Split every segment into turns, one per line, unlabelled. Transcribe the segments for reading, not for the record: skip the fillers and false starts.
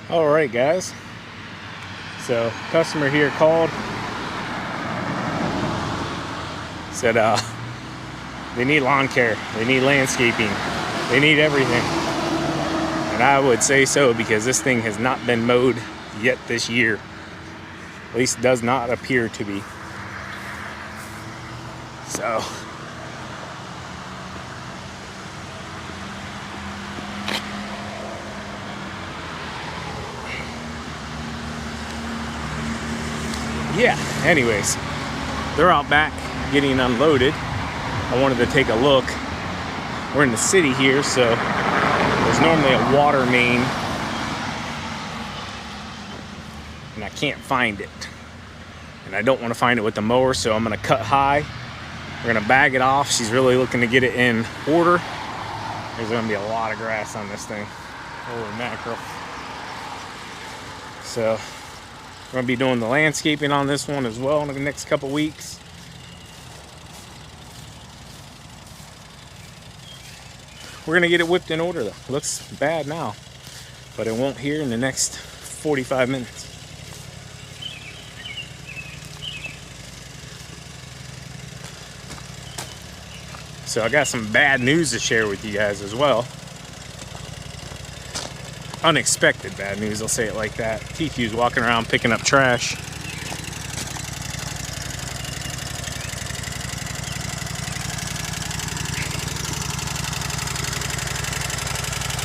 All right, guys. So, customer here called. Said they need lawn care, they need landscaping, they need everything. And I would say so, because this thing has not been mowed yet this year. At least does not appear to be. So yeah, anyways, they're out back getting unloaded. I wanted to take a look. We're in the city here, so there's normally a water main, and I can't find it. And I don't want to find it with the mower, so I'm going to cut high. We're going to bag it off. She's really looking to get it in order. There's going to be a lot of grass on this thing. Holy mackerel. So we're going to be doing the landscaping on this one as well in the next couple weeks. We're going to get it whipped in order though. Looks bad now, but it won't here in the next 45 minutes. So I got some bad news to share with you guys as well. Unexpected bad news, I'll say it like that. TQ's walking around picking up trash.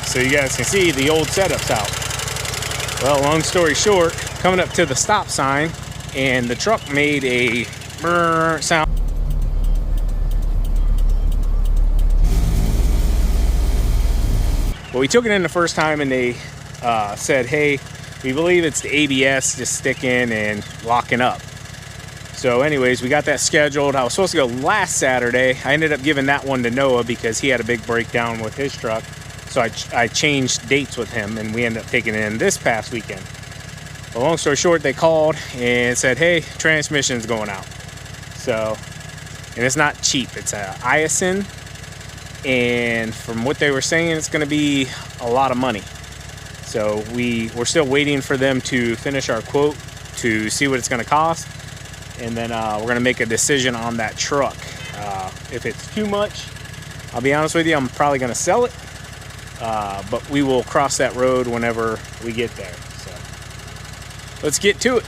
So you guys can see the old setup's out. Well, long story short, coming up to the stop sign, and the truck made a brrr sound. Well, we took it in the first time, and they said, hey, we believe it's the ABS just sticking and locking up. So anyways, we got that scheduled. I was supposed to go last Saturday. I ended up giving that one to Noah because he had a big breakdown with his truck. So I changed dates with him, and we ended up taking it in this past weekend. Well, long story short, they called and said, hey, transmission's going out. So, and it's not cheap. It's a Iacin. And from what they were saying, it's going to be a lot of money. So we're still waiting for them to finish our quote to see what it's going to cost, and then we're going to make a decision on that truck. If it's too much, I'll be honest with you, I'm probably going to sell it, but we will cross that road whenever we get there. So let's get to it.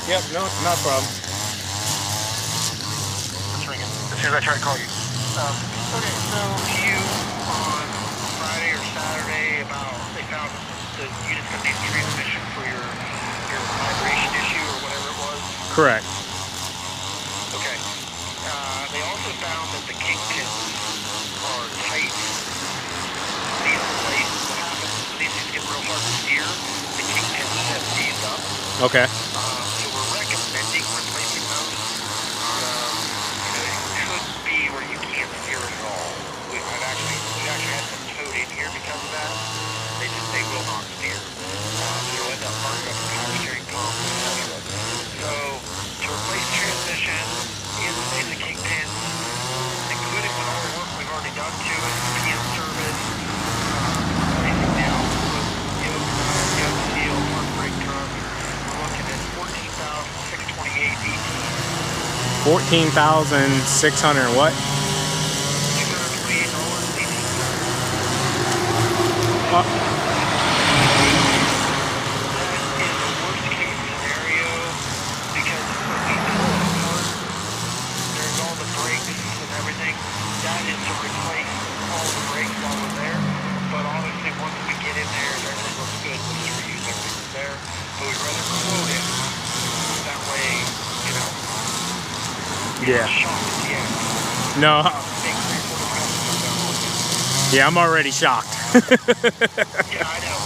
Yep, no, not a problem.
It's ringing. As soon as I try to call you. Okay, so you on Friday or Saturday about they found the unit's gonna need a transmission for your vibration issue or whatever it was.
Correct.
Okay. They also found that the kingpins are tight. These replaced. What happens is when these things get real hard to steer, the kingpins set these up.
Okay.
So we're recommending replacing those. It could be where you can't steer it at all. We've actually had them towed in here because of that. They will not steer. You'll end up burning up the power steering pump, etc. So to replace transmission, reinstate the kingpins, including with all the work we've already done to it, PM service, replacing the output, yoke seal, park brake drum, we're looking at $14,628.18.
14,600 what?
That is the worst case scenario because when we pull it apart, there's all the brakes and everything. That is to replace all the brakes while we're there. But obviously once we get in there, everything looks good. We'll just reuse everything that's there. But we'd rather quote it that way, you know.
Yeah.
Shocked at the end.
No.
Make 3/4 miles and come down with it.
Yeah, I'm already shocked.
Yeah, I know.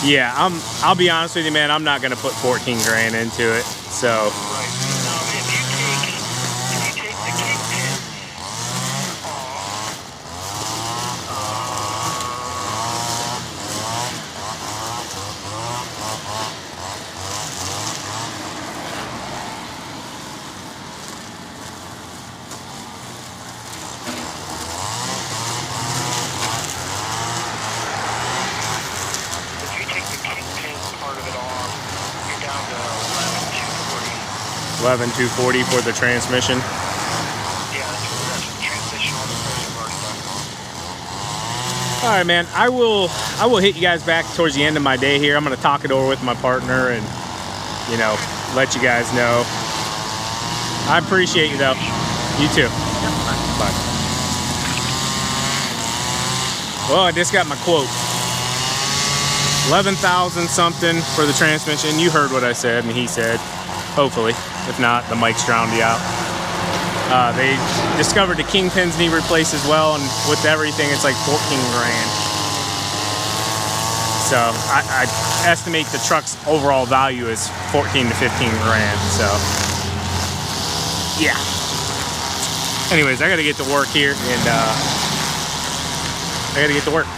Yeah, I'll be honest with you, man. I'm not gonna put 14 grand into it. So.
Right. Now, if you take the kingpins part of it off, you're down to
11,240 for the transmission.
Yeah, that's the transmission. All the pressure already done.
All right, man. I will hit you guys back towards the end of my day here. I'm gonna talk it over with my partner and, you know, let you guys know. I appreciate you though. You too. Bye. Well, I just got my quote. 11,000 something for the transmission. You heard what I said and he said. Hopefully. If not, the mic's drowned you out. They discovered the kingpins need replaced as well, and with everything, it's like 14 grand. So I estimate the truck's overall value is 14 to 15 grand. So yeah. Anyways, I got to get to work here, and I got to get to work.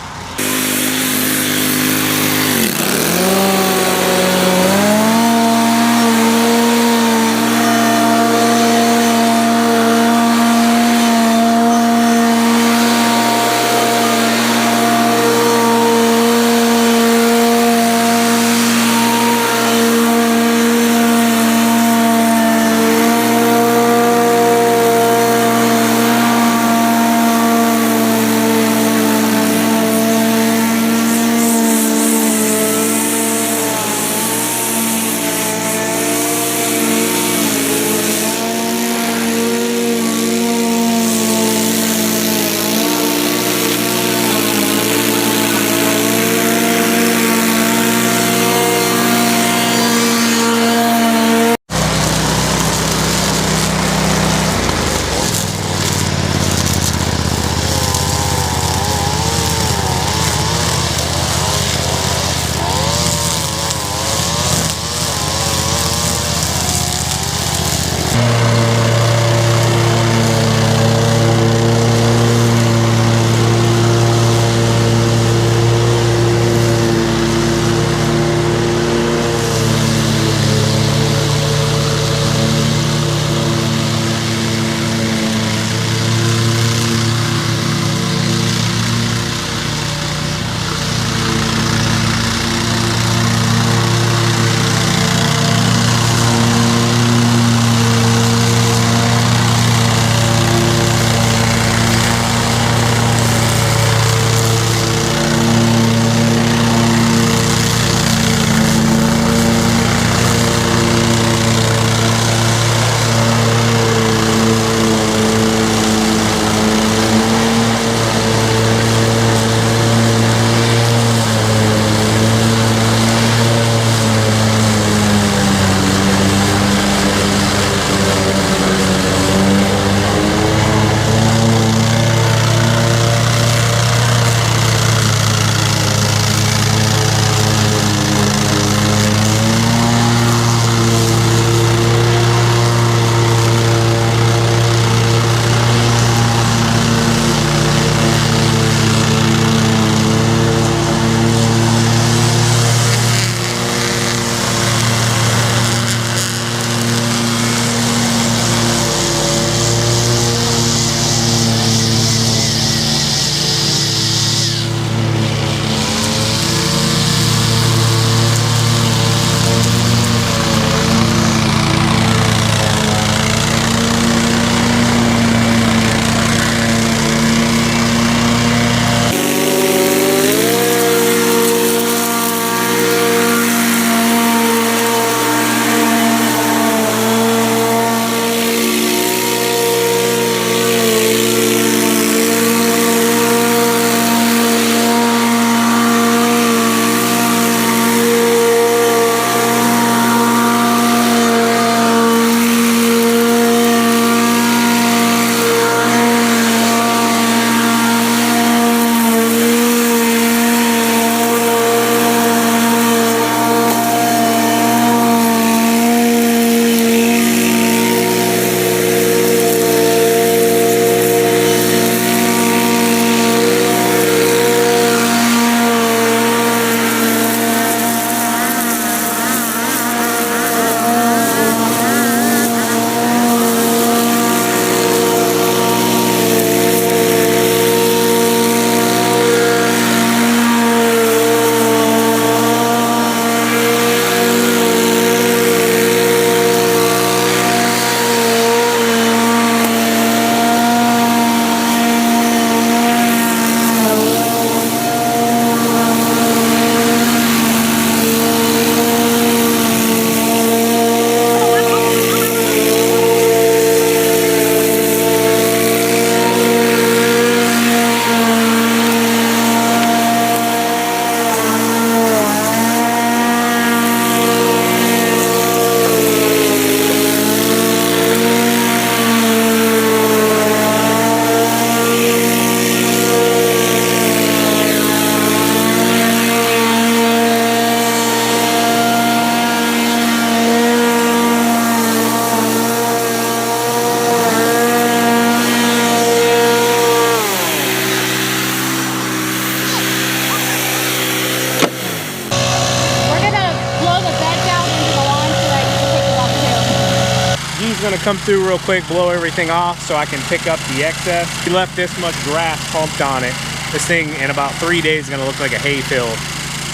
was gonna come through real quick, blow everything off so I can pick up the excess. We left this much grass pumped on it. This thing in about 3 days is gonna look like a hay field.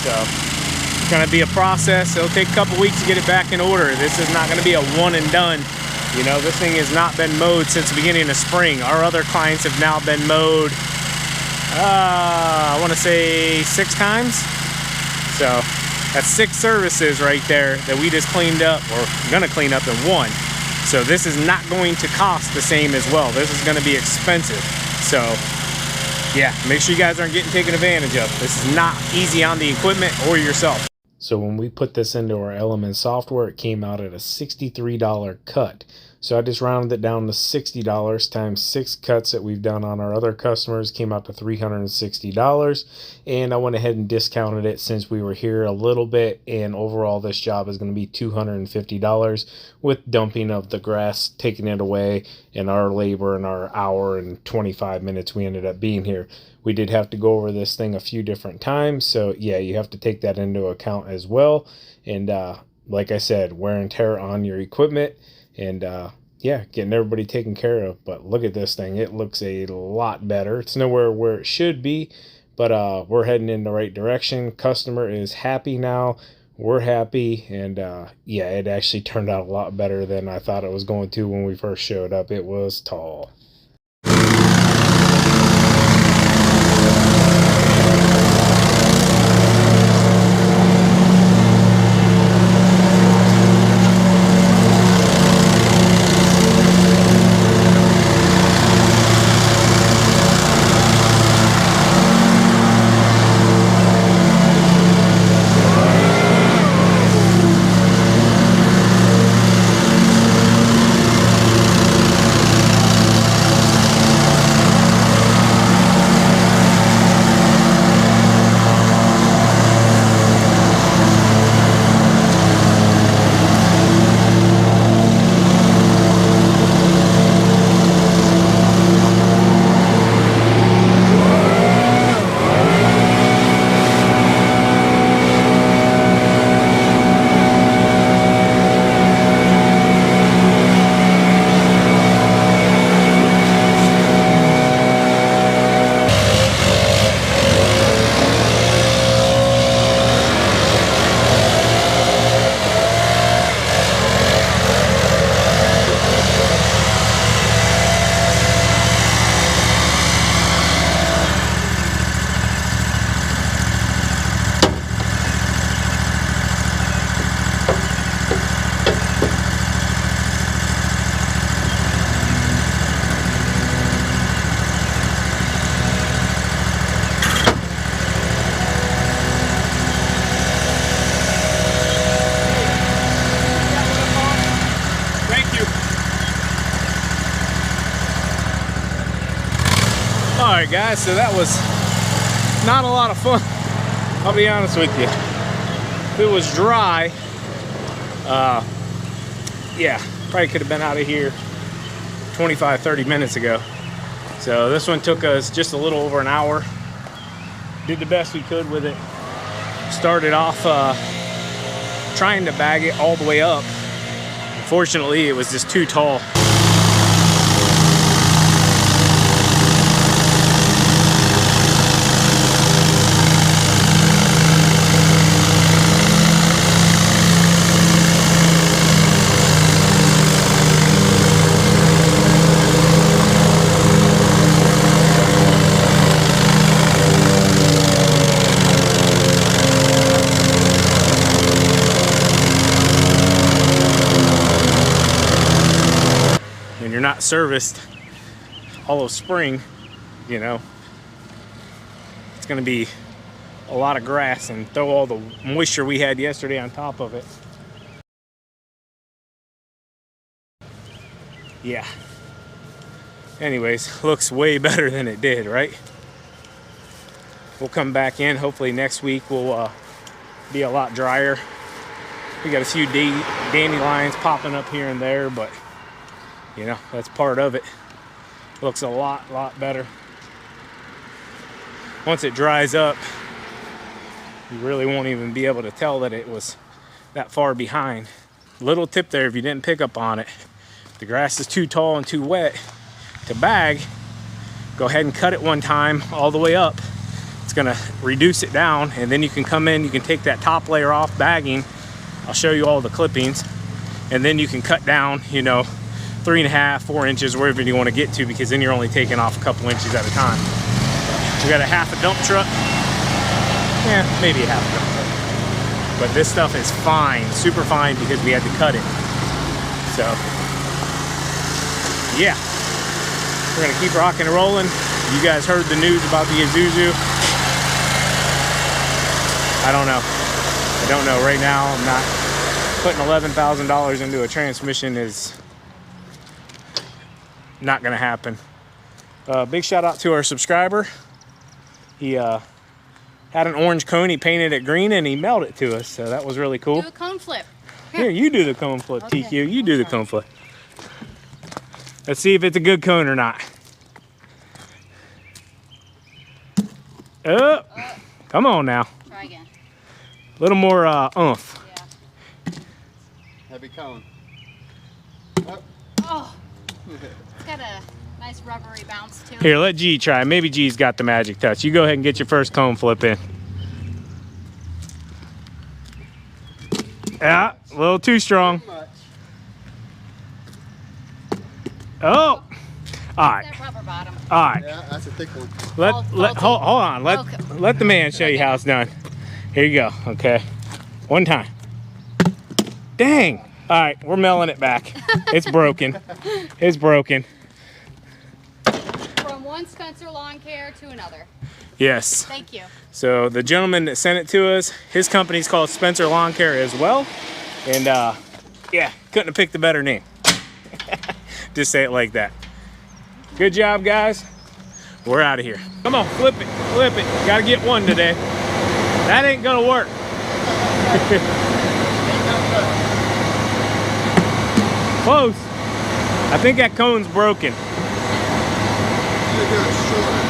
So it's gonna be a process. It'll take a couple weeks to get it back in order. This is not gonna be a one and done. You know, this thing has not been mowed since the beginning of spring. Our other clients have now been mowed, I wanna say 6 times. So that's 6 services right there that we just cleaned up, or gonna clean up in one. So this is not going to cost the same as well. This is gonna be expensive. So yeah, make sure you guys aren't getting taken advantage of. This is not easy on the equipment or yourself. So when we put this into our Element software, it came out at a $63 cut. So I just rounded it down to $60 times 6 cuts that we've done on our other customers, came out to $360. And I went ahead and discounted it since we were here a little bit. And overall, this job is going to be $250 with dumping of the grass, taking it away, and our labor and our hour and 25 minutes we ended up being here. We did have to go over this thing a few different times. So yeah, you have to take that into account as well. And like I said, wear and tear on your equipment. And yeah, getting everybody taken care of. But look at this thing. It looks a lot better. It's nowhere where it should be, but we're heading in the right direction. Customer is happy now. We're happy. And yeah, it actually turned out a lot better than I thought it was going to when we first showed up. It was tall. Alright guys, so that was not a lot of fun, I'll be honest with you. If it was dry, yeah, probably could have been out of here 25-30 minutes ago. So this one took us just a little over an hour. Did the best we could with it. Started off trying to bag it all the way up. Unfortunately, it was just too tall. You're not serviced all of spring, you know, it's going to be a lot of grass, and throw all the moisture we had yesterday on top of it. Yeah. Anyways, looks way better than it did, right? We'll come back in. Hopefully next week will be a lot drier. We got a few dandelions popping up here and there, but you know, that's part of it. Looks a lot better. Once it dries up, you really won't even be able to tell that it was that far behind. Little tip there, if you didn't pick up on it, If the grass is too tall and too wet to bag, go ahead and cut it one time all the way up. It's gonna reduce it down, and then you can come in, you can take that top layer off bagging. I'll show you all the clippings, and then you can cut down, you know, 3.5, 4 inches, wherever you want to get to, because then you're only taking off a couple inches at a time. We got a half a dump truck. Yeah, maybe a half a dump truck. But this stuff is fine, super fine, because we had to cut it. So, yeah. We're gonna keep rocking and rolling. You guys heard the news about the Isuzu. I don't know. I don't know. Right now, I'm not putting $11,000 into a transmission is not gonna happen. Big shout out to our subscriber. He had an orange cone, he painted it green, and he mailed it to us, so that was really cool.
Do a cone flip.
Here, you do the cone flip,
Okay.
TQ. You do the cone flip. Let's see if it's a good cone or not. Oh, come on now.
Try again.
A little more oomph.
Yeah.
Heavy cone.
Oh, it's got a nice rubbery bounce to it.
Here, let G try. Maybe G's got the magic touch. You go ahead and get your first cone flip in. Yeah, a little too strong. Oh, all right,
That rubber bottom.
all right.
Yeah, that's a thick one.
Hold on.
Okay.
Let the man show you how it's done. Here you go. Okay, one time. Dang. All right, we're mailing it back. It's broken. It's broken.
From one Spencer Lawn Care to another.
Yes.
Thank you.
So the gentleman that sent it to us, his company's called Spencer Lawn Care as well. And yeah, couldn't have picked a better name. Just say it like that. Good job, guys. We're out of here. Come on, flip it, flip it. Gotta get one today. That ain't gonna work. Close. I think that cone's broken.
You do it shorter.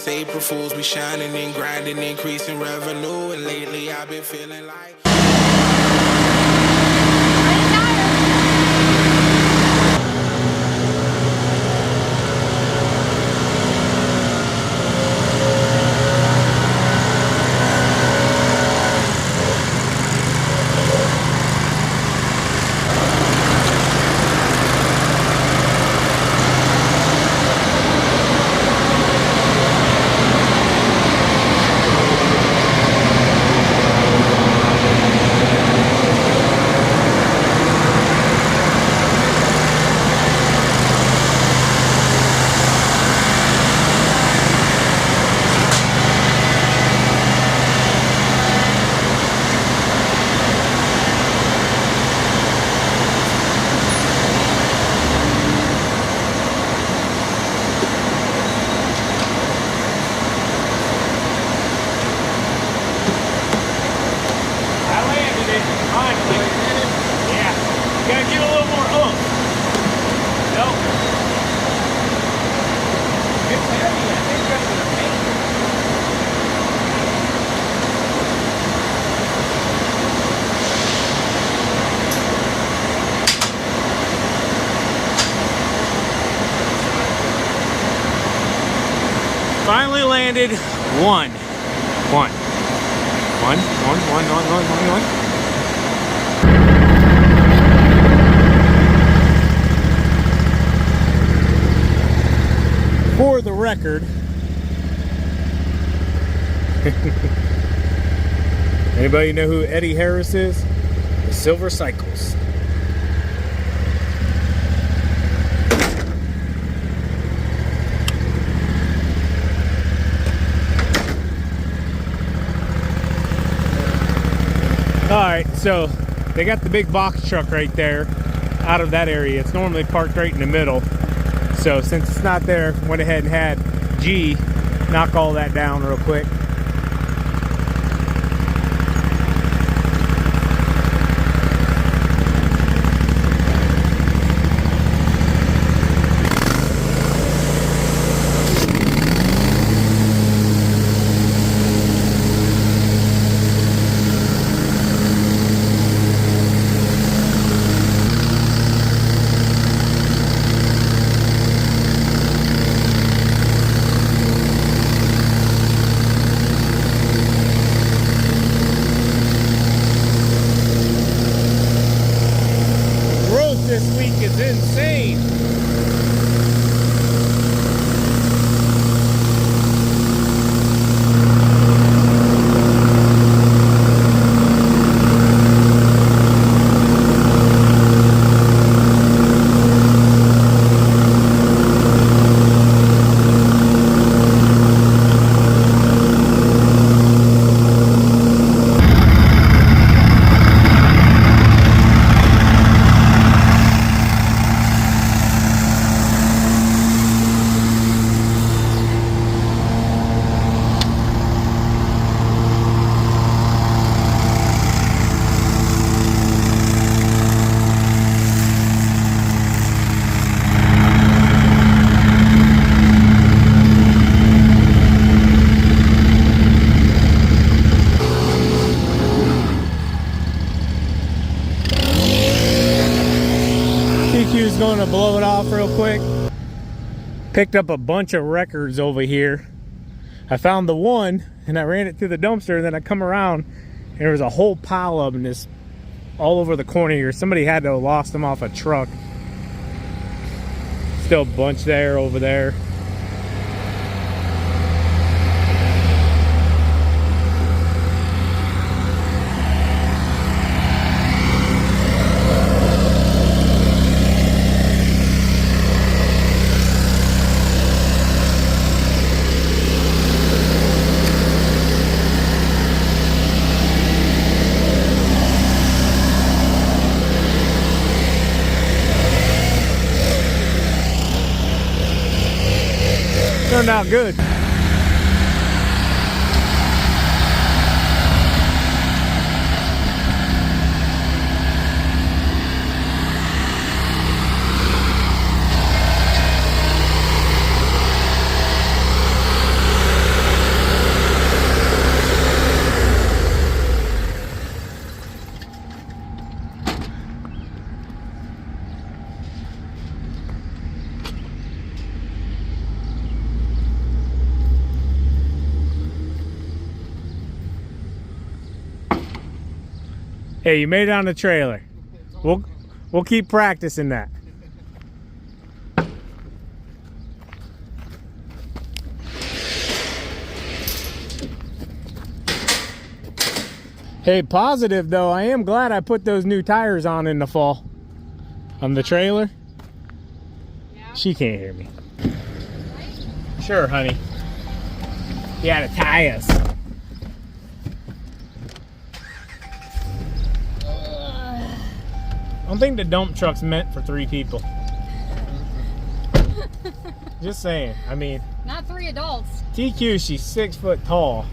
April Fools, we shining and grinding, increasing revenue, and lately I've been feeling like
Finally landed one. For the record, anybody know who Eddie Harris is? The Silver Cycles. Alright, so they got the big box truck right there out of that area. It's normally parked right in the middle. So since it's not there, went ahead and had G knock all that down real quick. This week is insane. TQ's going to blow it off real quick. Picked up a bunch of records over here. I found the one and I ran it through the dumpster, and then I come around and there was a whole pile of them just all over the corner here. Somebody had to have lost them off a truck. Still a bunch there, over there. Turned out good. Hey, you made it on the trailer. We'll keep practicing that. Hey, positive though, I am glad I put those new tires on in the fall. On the trailer.
Yeah.
She can't hear me. Sure, honey. You had to tie us. I don't think the dump truck's meant for 3 people. Just saying. I mean,
Not 3 adults.
TQ, she's 6 foot tall.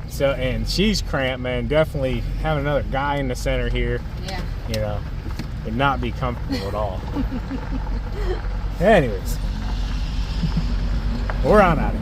So, and she's cramped, man. Definitely having another guy in the center here,
Yeah.
you know, would not be comfortable at all. Anyways, we're on out of here.